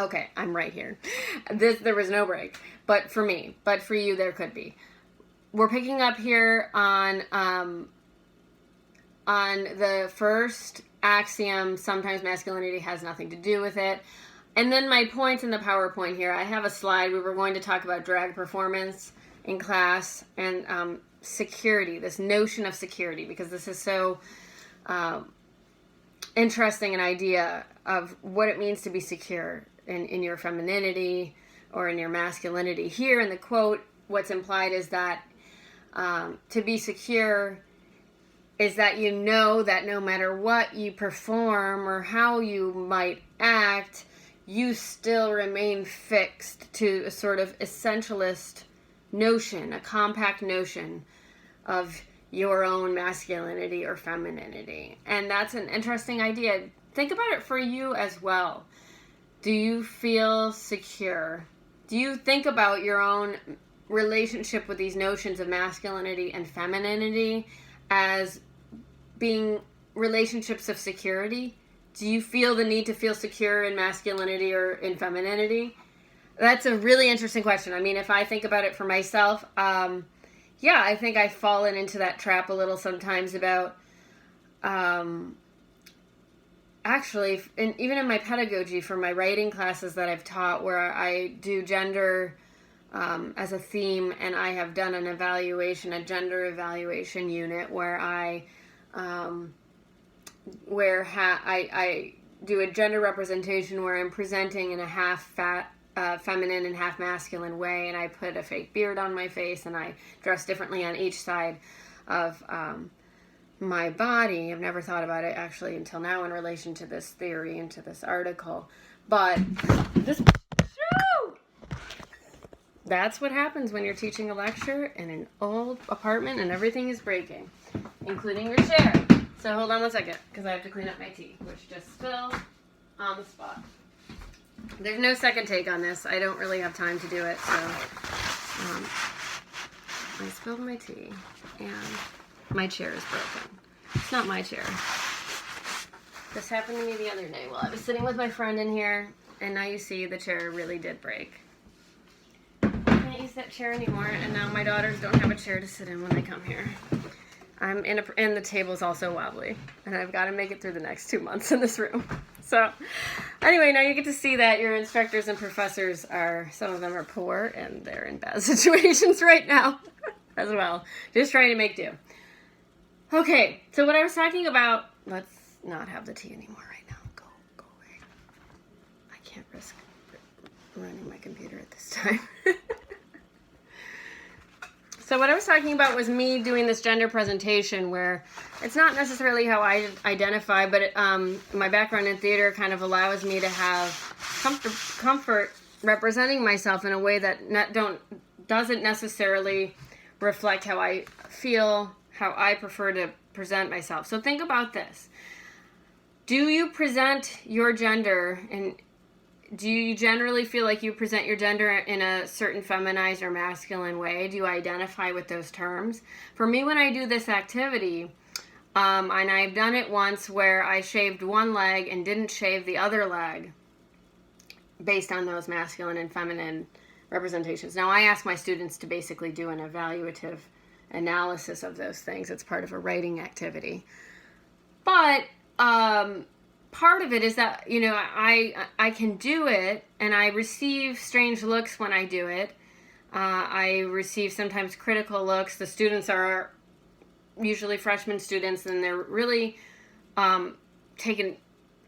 Okay, I'm right here. There was no break, but for me, but for you, there could be. We're picking up here on the first axiom. Sometimes masculinity has nothing to do with it. And then my points in the PowerPoint here. I have a slide. We were going to talk about drag performance in class and security, this notion of security, because this is so interesting an idea of what it means to be secure in your femininity or in your masculinity. Here in the quote, what's implied is that to be secure is that you know that no matter what you perform or how you might act, you still remain fixed to a sort of essentialist notion, a compact notion of your own masculinity or femininity. And that's an interesting idea. Think about it for you as well. Do you feel secure? Do you think about your own relationship with these notions of masculinity and femininity as being relationships of security? Do you feel the need to feel secure in masculinity or in femininity? That's a really interesting question. I mean, if I think about it for myself, yeah, I think I've fallen into that trap a little sometimes about, actually, even in my pedagogy for my writing classes that I've taught, where I do gender as a theme, and I have done an evaluation, a gender evaluation unit where I do a gender representation where I'm presenting in a half feminine and half masculine way, and I put a fake beard on my face, and I dress differently on each side of my body. I've never thought about it actually until now in relation to this theory and to this article, but that's what happens when you're teaching a lecture in an old apartment and everything is breaking, including your chair. So hold on one second, because I have to clean up my tea, which just spilled on the spot. There's no second take on this. I don't really have time to do it, so I spilled my tea, and my chair is broken. It's not my chair. This happened to me the other day while I was sitting with my friend in here, and now you see the chair really did break. I can't use that chair anymore, and now my daughters don't have a chair to sit in when they come here. I'm and the table's also wobbly, and I've got to make it through the next 2 months in this room. So, anyway, now you get to see that your instructors and professors some of them are poor, and they're in bad situations right now as well. Just trying to make do. Okay, so what I was talking about, let's not have the tea anymore right now. Go away. I can't risk running my computer at this time. So what I was talking about was me doing this gender presentation where it's not necessarily how I identify, but my background in theater kind of allows me to have comfort representing myself in a way that doesn't necessarily reflect how I feel, how I prefer to present myself. So think about this. Do you present your gender, and do you generally feel like you present your gender in a certain feminized or masculine way? Do you identify with those terms? For me, when I do this activity, and I've done it once where I shaved one leg and didn't shave the other leg based on those masculine and feminine representations. Now, I ask my students to basically do an evaluative analysis of those things. It's part of a writing activity. But part of it is that, I can do it, and I receive strange looks when I do it. I receive sometimes critical looks. The students are usually freshman students, and they're really taken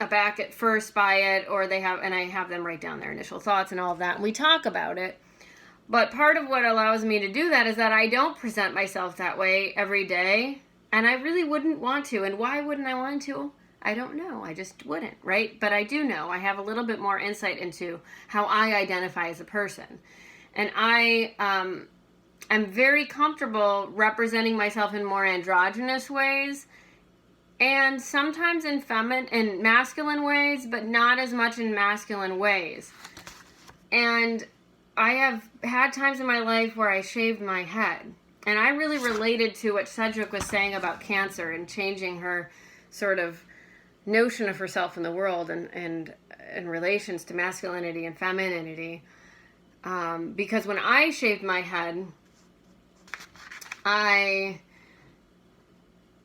aback at first by it, and I have them write down their initial thoughts and all of that, and we talk about it. But part of what allows me to do that is that I don't present myself that way every day, and I really wouldn't want to. And why wouldn't I want to? I don't know. I just wouldn't, right? But I do know. I have a little bit more insight into how I identify as a person. And I am very comfortable representing myself in more androgynous ways, and sometimes in masculine ways, but not as much in masculine ways. And I have had times in my life where I shaved my head. And I really related to what Sedgwick was saying about cancer and changing her sort of notion of herself in the world, and in relations to masculinity and femininity. Because when I shaved my head,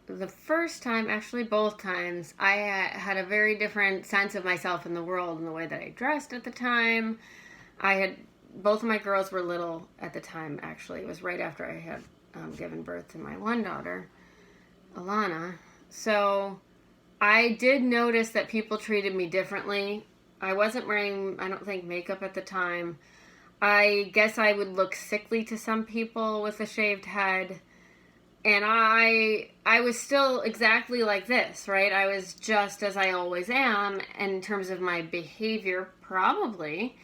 the first time, actually both times, I had a very different sense of myself in the world and the way that I dressed at the time. Both of my girls were little at the time, actually. It was right after I had given birth to my one daughter, Alana. So I did notice that people treated me differently. I wasn't wearing, I don't think, makeup at the time. I guess I would look sickly to some people with a shaved head. And I was still exactly like this, right? I was just as I always am in terms of my behavior, probably.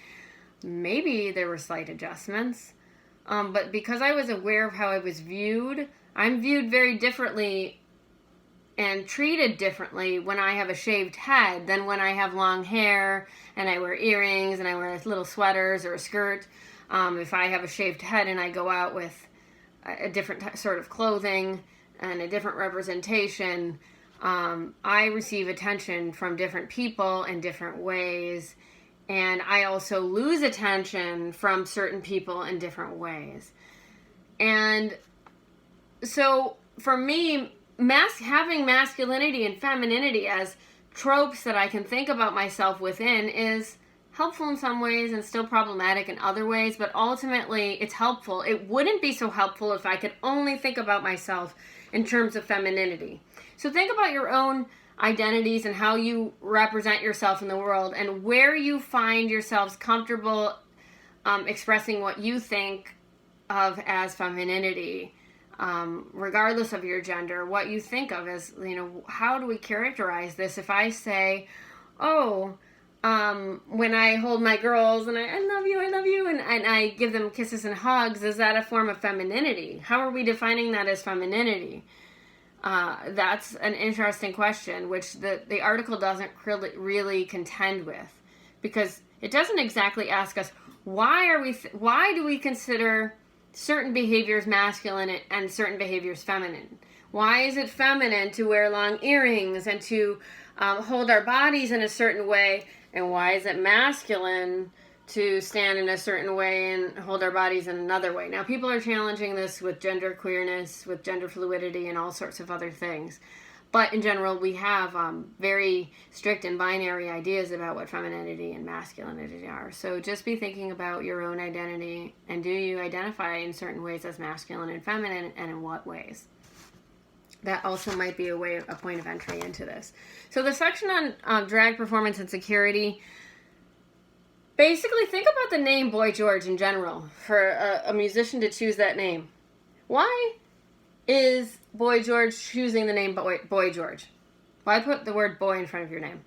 Maybe there were slight adjustments. But because I was aware of how I was viewed, I'm viewed very differently and treated differently when I have a shaved head than when I have long hair and I wear earrings and I wear little sweaters or a skirt. If I have a shaved head and I go out with a different sort of clothing and a different representation, I receive attention from different people in different ways. And I also lose attention from certain people in different ways. And so for me, having masculinity and femininity as tropes that I can think about myself within is helpful in some ways and still problematic in other ways, but ultimately it's helpful. It wouldn't be so helpful if I could only think about myself in terms of femininity. So think about your own identities and how you represent yourself in the world and where you find yourselves comfortable expressing what you think of as femininity, regardless of your gender, what you think of as, how do we characterize this? If I say, when I hold my girls and I love you, and I give them kisses and hugs, is that a form of femininity? How are we defining that as femininity? That's an interesting question, which the article doesn't really contend with, because it doesn't exactly ask us why do we consider certain behaviors masculine and certain behaviors feminine? Why is it feminine to wear long earrings and to hold our bodies in a certain way? And why is it masculine to stand in a certain way and hold our bodies in another way? Now, people are challenging this with gender queerness, with gender fluidity, and all sorts of other things. But in general, we have very strict and binary ideas about what femininity and masculinity are. So just be thinking about your own identity, and do you identify in certain ways as masculine and feminine, and in what ways? That also might be a point of entry into this. So the section on drag performance and security, basically think about the name Boy George in general, for a musician to choose that name. Why is Boy George choosing the name Boy George? Why put the word boy in front of your name?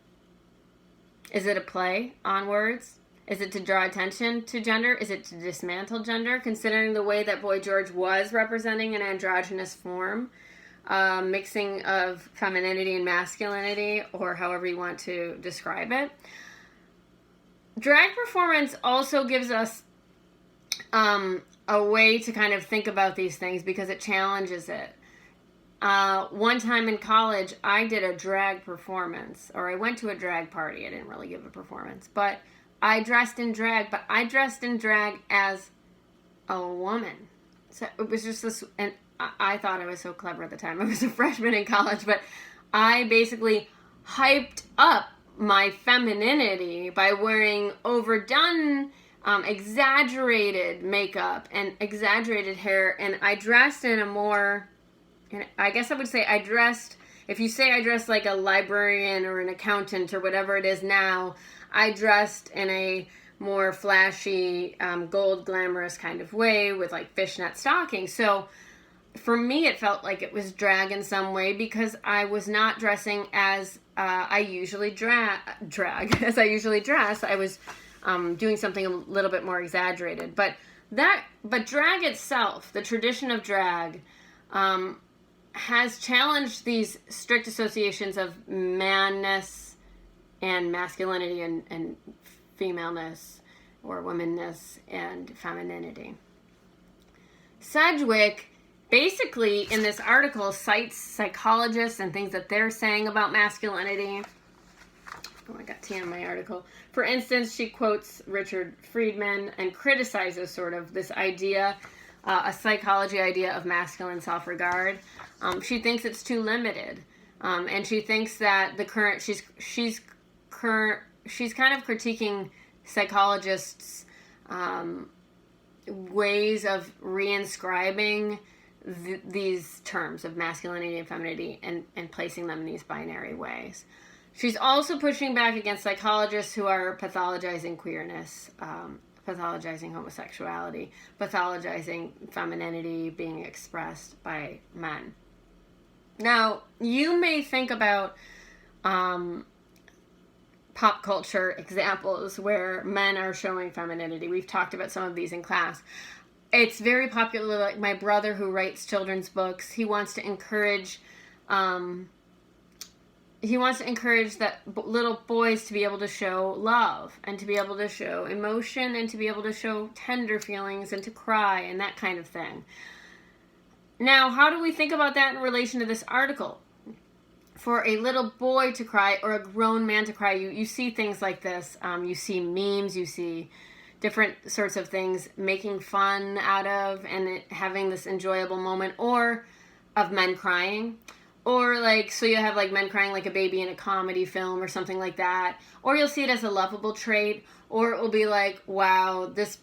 Is it a play on words? Is it to draw attention to gender? Is it to dismantle gender, considering the way that Boy George was representing an androgynous form? Mixing of femininity and masculinity, or however you want to describe it. Drag performance also gives us a way to kind of think about these things because it challenges it. One time in college, I did a drag performance, or I went to a drag party. I didn't really give a performance, but I dressed in drag, as a woman. So it was just this, and I thought I was so clever at the time. I was a freshman in college, but I basically hyped up my femininity by wearing overdone, exaggerated makeup and exaggerated hair, and I dressed in a more, I guess I would say if you say I dressed like a librarian or an accountant or whatever it is now, I dressed in a more flashy, gold glamorous kind of way with like fishnet stockings. So for me, it felt like it was drag in some way because I was not dressing as I usually as I usually dress. I was doing something a little bit more exaggerated. But drag itself, the tradition of drag, has challenged these strict associations of manness and masculinity and femaleness or womanness and femininity. Sedgwick basically, in this article, cites psychologists and things that they're saying about masculinity. Oh, I got tea on my article. For instance, she quotes Richard Friedman and criticizes sort of this idea, a psychology idea of masculine self-regard. She thinks it's too limited, and she thinks that the current she's kind of critiquing psychologists' ways of reinscribing these terms of masculinity and femininity and placing them in these binary ways. She's also pushing back against psychologists who are pathologizing queerness, pathologizing homosexuality, pathologizing femininity being expressed by men. Now, you may think about pop culture examples where men are showing femininity. We've talked about some of these in class. It's very popular. Like my brother, who writes children's books, he wants to encourage that little boys to be able to show love and to be able to show emotion and to be able to show tender feelings and to cry and that kind of thing. Now, how do we think about that in relation to this article? For a little boy to cry or a grown man to cry, you see things like this. You see memes, you see different sorts of things making fun out of and having this enjoyable moment, or of men crying. Or so you have men crying like a baby in a comedy film or something like that. Or you'll see it as a lovable trait. Or it will be like, wow, this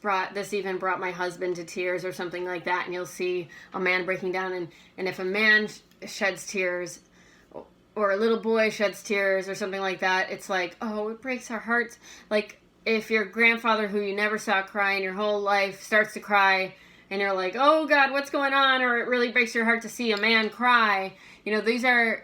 even brought my husband to tears or something like that. And you'll see a man breaking down. And if a man sheds tears or a little boy sheds tears or something like that, it's like, oh, it breaks our hearts. Like if your grandfather who you never saw cry in your whole life starts to cry and you're like, oh God, what's going on? Or it really breaks your heart to see a man cry. These are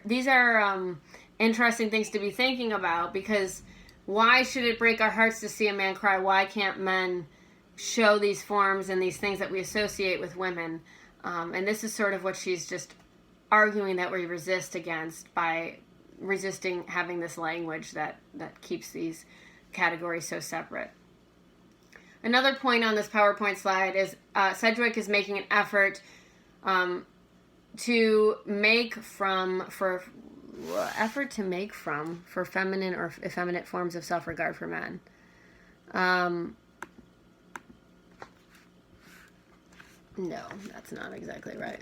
interesting things to be thinking about, because why should it break our hearts to see a man cry? Why can't men show these forms and these things that we associate with women? And this is sort of what she's just arguing that we resist against by resisting having this language that keeps these categories so separate. Another point on this PowerPoint slide is Sedgwick is making an effort to make from for feminine or effeminate forms of self-regard for men. No, that's not exactly right.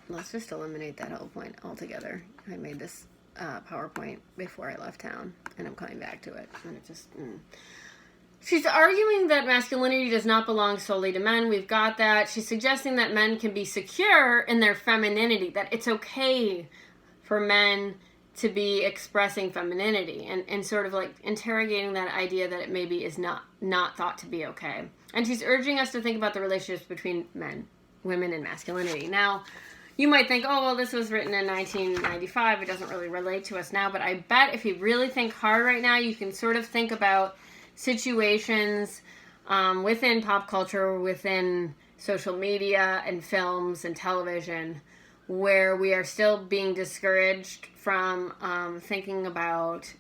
Let's just eliminate that whole point altogether. I made this PowerPoint before I left town, and I'm coming back to it, and it just... She's arguing that masculinity does not belong solely to men. We've got that. She's suggesting that men can be secure in their femininity, that it's okay for men to be expressing femininity, and sort of interrogating that idea that it maybe is not thought to be okay. And she's urging us to think about the relationships between men, women, and masculinity. Now, you might think, oh, well, this was written in 1995. It doesn't really relate to us now. But I bet if you really think hard right now, you can sort of think about situations within pop culture, within social media and films and television, where we are still being discouraged from thinking about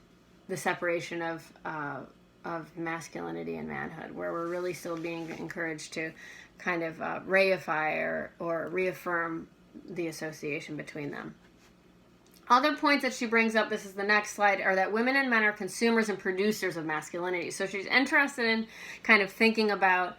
the separation of masculinity and manhood, where we're really still being encouraged to kind of reify or reaffirm the association between them. Other points that she brings up, this is the next slide, are that women and men are consumers and producers of masculinity. So she's interested in kind of thinking about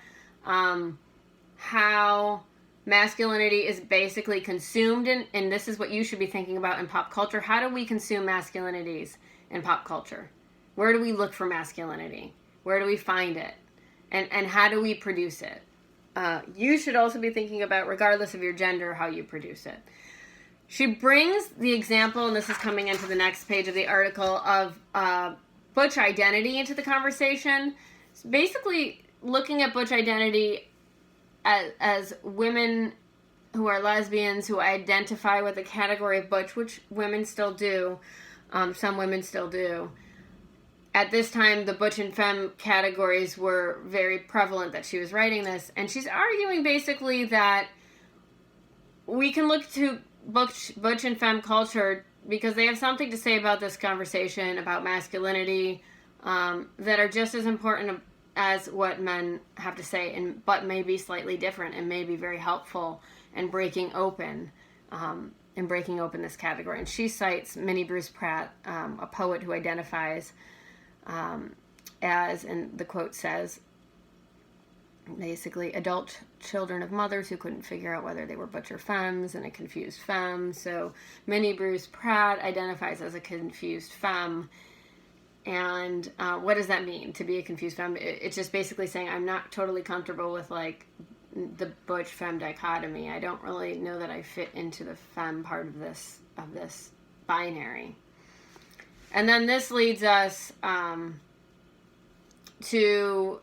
how masculinity is basically consumed and this is what you should be thinking about in pop culture. How do we consume masculinities in pop culture? Where do we look for masculinity? Where do we find it? And how do we produce it? You should also be thinking about, regardless of your gender, how you produce it. She brings the example, and this is coming into the next page of the article, of butch identity into the conversation. It's basically looking at butch identity as women who are lesbians who identify with the category of butch, which women still do. Some women still do. At this time, the butch and femme categories were very prevalent that she was writing this. And she's arguing basically that we can look to butch and femme culture because they have something to say about this conversation, about masculinity, that are just as important as what men have to say, but may be slightly different and may be very helpful and breaking open in breaking open this category. And she cites Minnie Bruce Pratt, a poet who identifies as, and the quote says, basically, adult children of mothers who couldn't figure out whether they were butch or femmes, and a confused femme. So Minnie Bruce Pratt identifies as a confused femme. And what does that mean, to be a confused femme? It's just basically saying I'm not totally comfortable with like the butch femme dichotomy. I don't really know that I fit into the femme part of this binary. And then this leads us to,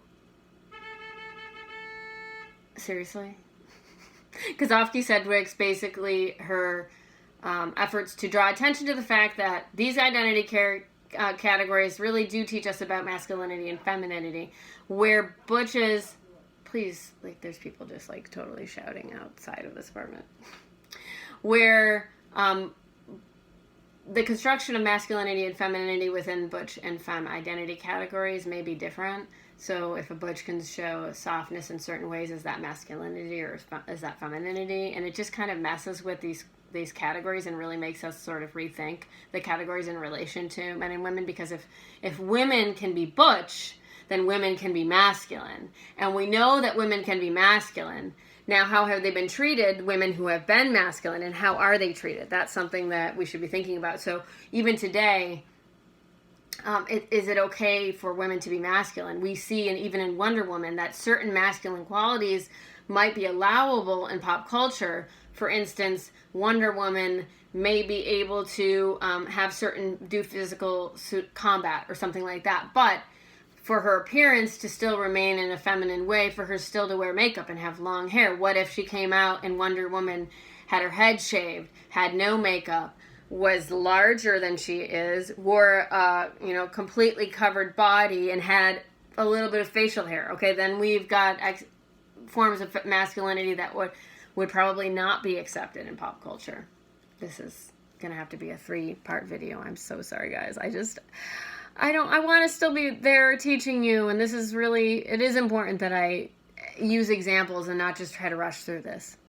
seriously? Kozofsky Sedgwick's basically her efforts to draw attention to the fact that these identity categories really do teach us about masculinity and femininity, where butches, please, like, there's people just like totally shouting outside of this apartment, where the construction of masculinity and femininity within butch and femme identity categories may be different. So if a butch can show softness in certain ways, is that masculinity or is that femininity? And it just kind of messes with these categories and really makes us sort of rethink the categories in relation to men and women, because if women can be butch, then women can be masculine. And we know that women can be masculine. Now, how have they been treated, women who have been masculine, and how are they treated? That's something that we should be thinking about. So even today, is it okay for women to be masculine? We see, and even in Wonder Woman, that certain masculine qualities might be allowable in pop culture. For instance, Wonder Woman may be able to do physical combat or something like that, but for her appearance to still remain in a feminine way, for her still to wear makeup and have long hair. What if she came out in Wonder Woman, had her head shaved, had no makeup, was larger than she is, wore a completely covered body, and had a little bit of facial hair? Okay, then we've got forms of masculinity that would probably not be accepted in pop culture. This is gonna have to be a 3-part video. I'm so sorry, guys. I want to still be there teaching you, and it is important that I use examples and not just try to rush through this.